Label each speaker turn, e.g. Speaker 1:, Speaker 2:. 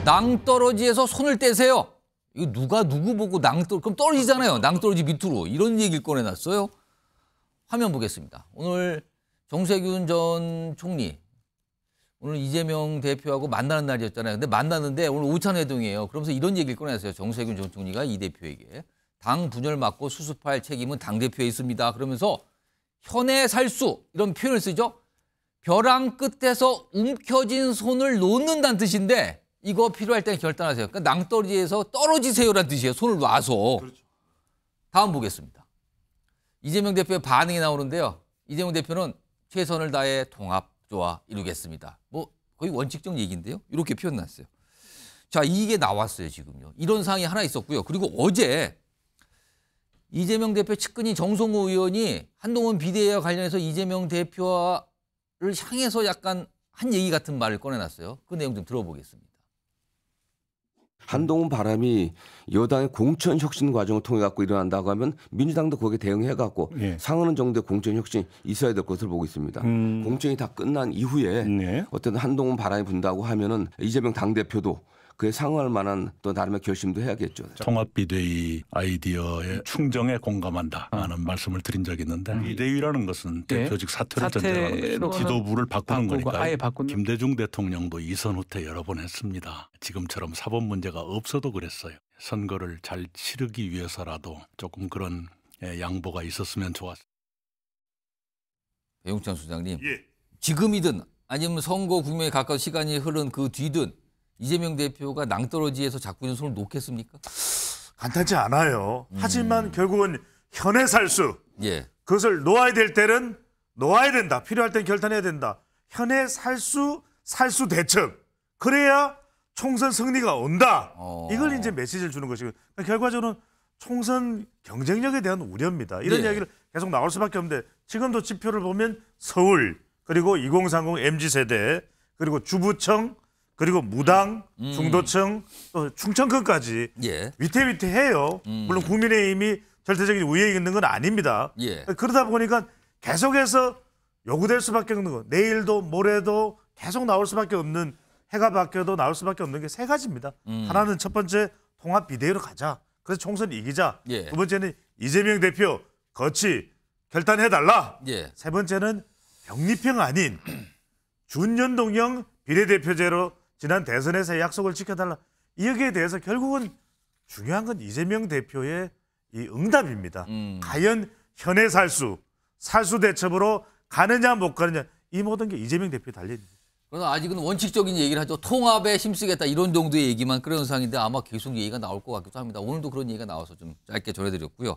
Speaker 1: 낭떠러지에서 손을 떼세요. 이거 누가 누구 보고 그럼 떨어지잖아요. 낭떠러지 밑으로. 이런 얘기를 꺼내놨어요. 화면 보겠습니다. 오늘 정세균 전 총리, 오늘 이재명 대표하고 만나는 날이었잖아요. 근데 만났는데 오늘 오찬회동이에요. 그러면서 이런 얘기를 꺼내놨어요. 정세균 전 총리가 이 대표에게. 당 분열 맡고 수습할 책임은 당대표에 있습니다. 그러면서 현의 살수 이런 표현을 쓰죠. 벼랑 끝에서 움켜진 손을 놓는다는 뜻인데 이거 필요할 때는 결단하세요. 그러니까 낭떠러지에서 떨어지세요라는 뜻이에요. 손을 놔서. 그렇죠. 다음 보겠습니다. 이재명 대표의 반응이 나오는데요. 이재명 대표는 최선을 다해 통합조화 이루겠습니다. 뭐 거의 원칙적 얘기인데요. 이렇게 표현났어요. 자, 이게 나왔어요, 지금요. 이런 상황이 하나 있었고요. 그리고 어제 이재명 대표 측근인 정성호 의원이 한동훈 비대위와 관련해서 이재명 대표를 향해서 약간 한 얘기 같은 말을 꺼내놨어요. 그 내용 좀 들어보겠습니다.
Speaker 2: 한동훈 바람이 여당의 공천 혁신 과정을 통해 갖고 일어난다고 하면 민주당도 거기에 대응해 갖고 상하는 정도의 공천 혁신이 있어야 될 것을 보고 있습니다. 공천이 다 끝난 이후에 어떤 한동훈 바람이 분다고 하면은 이재명 당대표도 그에 상응할 만한 또 나름의 결심도 해야겠죠.
Speaker 3: 통합비대위 아이디어에 충정에 공감한다라는 말씀을 드린 적이 있는데 비대위라는 것은 대표직 사퇴를 전제하는 것이고 지도부를 바꾸는 거니까.
Speaker 4: 아예 바꾸는.
Speaker 3: 김대중 대통령도 이선 후퇴 여러 번 했습니다. 지금처럼 사법 문제가 없어도 그랬어요. 선거를 잘 치르기 위해서라도 조금 그런 양보가 있었으면 좋았어요.
Speaker 1: 배용찬 소장님, 지금이든 아니면 선거 국면에 가까운 시간이 흐른 그 뒤든 이재명 대표가 낭떠러지에서 잡고 있는 손을 놓겠습니까?
Speaker 5: 간단치 않아요. 하지만 결국은 현의 살수. 그것을 놓아야 될 때는 놓아야 된다. 필요할 땐 결단해야 된다. 현의 살수 대책. 그래야 총선 승리가 온다. 이걸 이제 메시지를 주는 것이고 결과적으로는 총선 경쟁력에 대한 우려입니다. 이런 이야기를 계속 나올 수밖에 없는데 지금도 지표를 보면 서울 그리고 2030 MZ세대 그리고 주부청 그리고 무당, 중도층, 또 충청권까지 위태위태해요. 물론 국민의힘이 절대적인 우위에 있는 건 아닙니다. 그러다 보니까 계속해서 요구될 수밖에 없는 거. 내일도 모레도 계속 나올 수밖에 없는 해가 바뀌어도 나올 수밖에 없는 게 세 가지입니다. 하나는 첫 번째 통합 비대위로 가자. 그래서 총선 이기자. 두 번째는 이재명 대표 거치 결단해달라. 세 번째는 병립형 아닌 준연동형 비례대표제로 지난 대선에서의 약속을 지켜달라. 여기에 대해서 결국은 중요한 건 이재명 대표의 이 응답입니다. 과연 현의 살수 대첩으로 가느냐 못 가느냐 이 모든 게 이재명 대표에 달려있는 거죠.
Speaker 1: 그러나 아직은 원칙적인 얘기를 하죠. 통합에 힘쓰겠다 이런 정도의 얘기만 끌어온 상황인데 아마 계속 얘기가 나올 것 같기도 합니다. 오늘도 그런 얘기가 나와서 좀 짧게 전해드렸고요.